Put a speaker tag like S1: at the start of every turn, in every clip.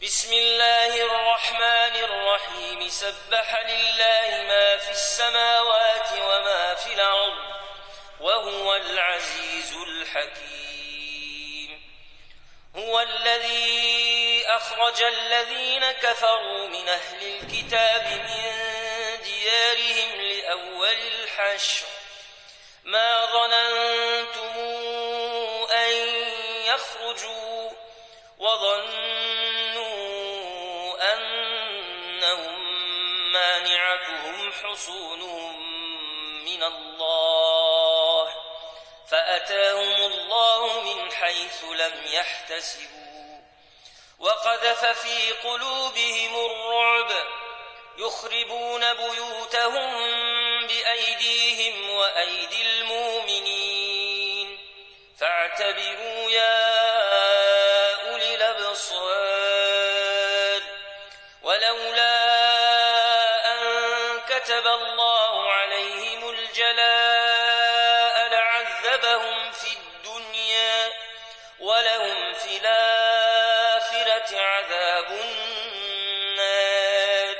S1: بسم الله الرحمن الرحيم سبح لله ما في السماوات وما في الأرض وهو العزيز الحكيم. هو الذي أخرج الذين كفروا من أهل الكتاب من ديارهم لأول الحشر ما ظننتم أن يخرجوا وظنوا أنهم مانعتهم حصونهم من الله فأتاهم الله من حيث لم يحتسبوا وقذف في قلوبهم الرعب يخربون بيوتهم بأيديهم وأيدي المؤمنين فاعتبروا يا أولي الأبصار. ولولا أن كتب الله عليهم الجلاء لعذبهم في الدنيا ولهم في الآخرة عذاب النار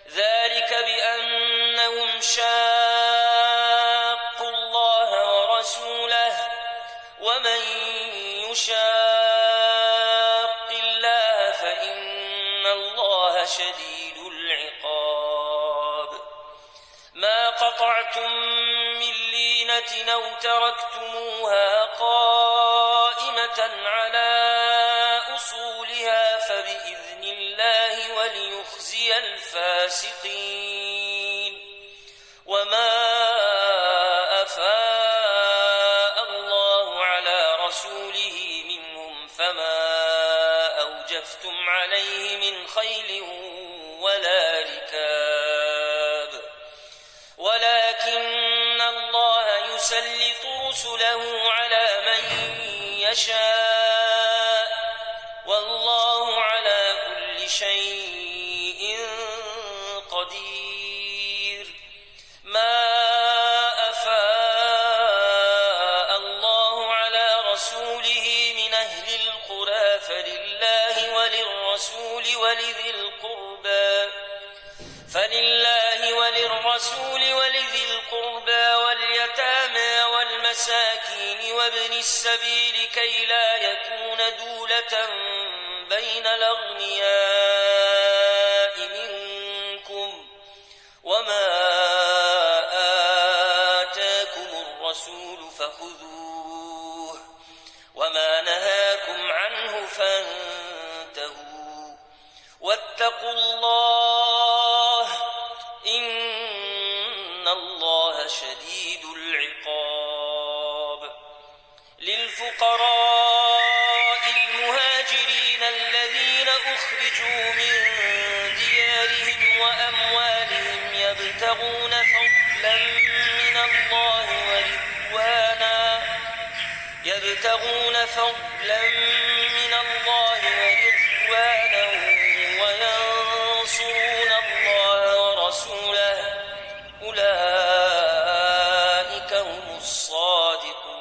S1: ذلك بأنهم شاقوا الله ورسوله ومن يشاق الله فإن الله شديد العقاب. ما قطعتم من لينة أو تركتموها قائمة على أصولها فبإذن الله وليخزي الفاسقين. وما أفاء الله على رسوله منهم فما أوجفتم عليه من خيل ولا ركاب ولكن الله يسلط رسله على من يشاء والله على كل شيء قدير. ما أفاء الله على رسوله من أهل القرى فلله وللرسول ولذي القربى واليتامى والمساكين وابن السبيل كي لا يكون دولة بين الأغنياء منكم وما آتاكم الرسول فخذوه وما نهاكم عنه فانتهوا واتقوا الله إن الله شديد العقاب. للفقراء المهاجرين الذين أخرجوا من ديارهم وأموالهم يبتغون فضلا من الله ورضوانا وينصرون الله ورسوله أولئك هم الصادقون.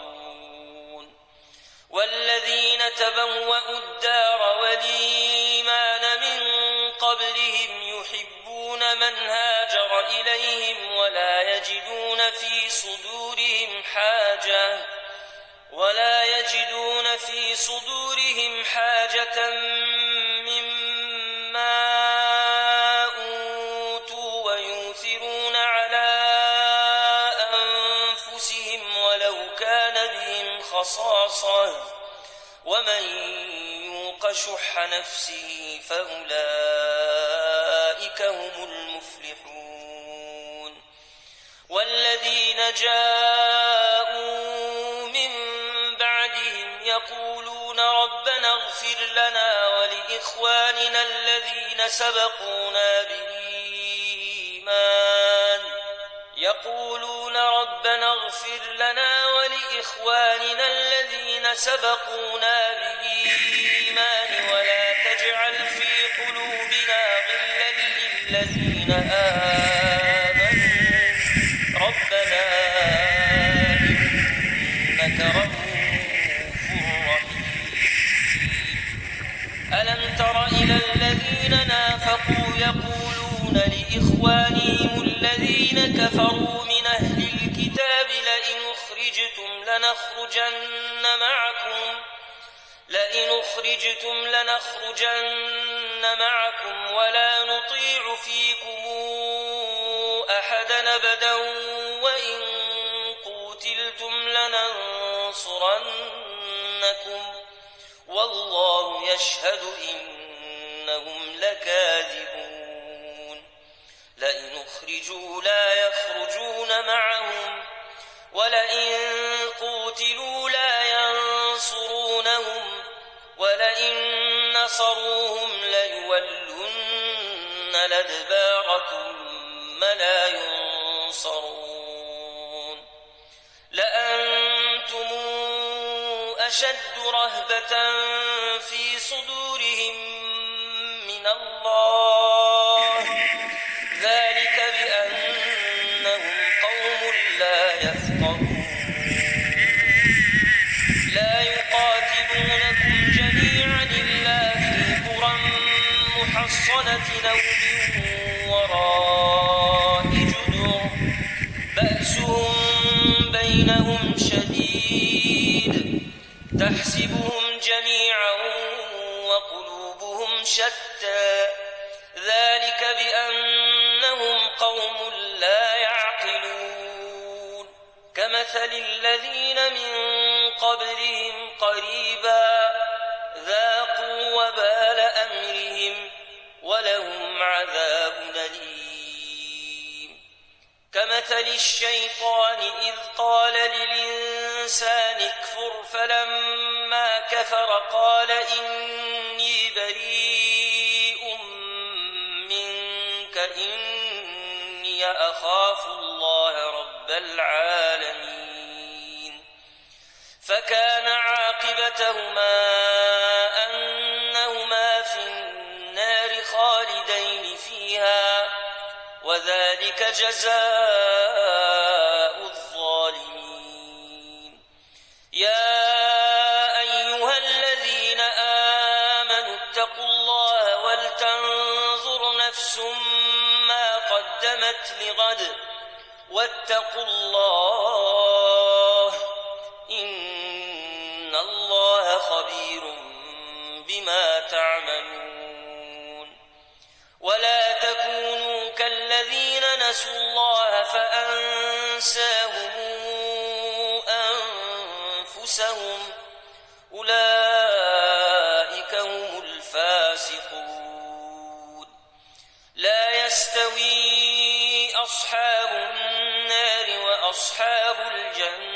S1: والذين تبوأوا الدار والإيمان من قبلهم يحبون من هاجر إليهم ولا يجدون في صدورهم حاجة مما أوتوا ويؤثرون على أنفسهم ولو كان بهم خصاصة ومن يوق شح نفسه فأولئك هم المفلحون. والذين جاءوا من بعدهم يقولون ربنا اغفر لنا ولإخواننا الذين سبقونا بالإيمان ولا تجعل في قلوبنا غلا للذين آمنوا ربنا إنك رؤوف رحيم. ألم تر إلى الذين نافقوا يقولون لإخوانهم الذين كفروا من أهل الكتاب لئن أخرجتم لنخرجن معكم ولا نطيع فيكم أحدا أبدا وإن قوتلتم لننصرنكم والله يشهد إنهم لكاذبون لئن أخرجوا لا يخرجون معهم ولئن قوتلوا لا ينصرونهم ولئن نصروهم ليولن الأدبار ثم لا ينصرون لأنتم أشد رهبة في صدورهم من الله ذلك بأنهم قوم لا يفقهون لا يقاتلونكم جميعا إلا في قرى محصنة أو من وراء جدر بأسهم بينهم شديد تحسبهم جميعا وقلوبهم شتى ذلك بأنهم قوم لا يعقلون كمثل الذين من قبلهم قريبا ذاقوا وبال أمرهم ولهم عذاب أليم كمثل الشيطان إذ قال للإنسان اكفر فلما كفر قال إني بريء منك إني أخاف الله رب العالمين فكان عاقبتهما أنهما في النار خالدين فيها وذلك جزاء الظالمين يا أيها الذين آمنوا اتقوا الله ولتنظر نفس ما قدمت لغد واتقوا الله إن الله خبير بما تعملون ولا تكونوا كالذين نسوا الله فأنساهم أنفسهم أولئك هم الفاسقون لا يستوي أصحاب النار وأصحاب الجنة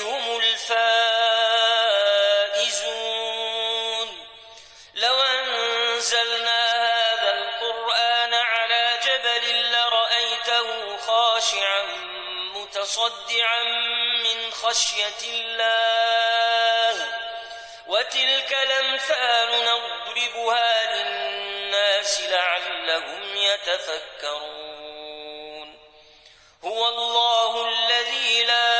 S1: هم الفائزون لو أنزلنا هذا القرآن على جبل لرأيته خاشعا متصدعا من خشية الله وتلك الأمثال نضربها للناس لعلهم يتفكرون هو الله الذي لا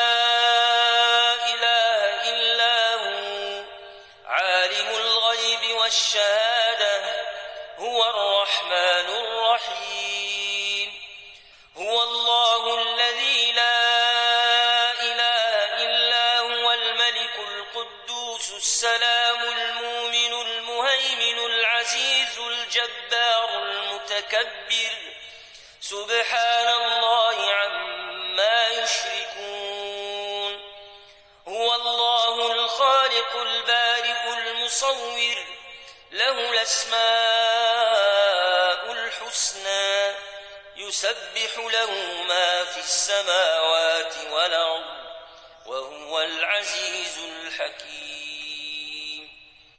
S1: إله إلا هو عالم الغيب والشهادة هو الرحمن الرحيم هو الله الذي لا إله إلا هو الملك القدوس السلام المؤمن المهيمن العزيز الجبار المتكبر سبحان الله عما يشركون هو الله الخالق البارئ المصور له الأسماء الحسنى يسبح له ما في السماوات والأرض وهو العزيز الحكيم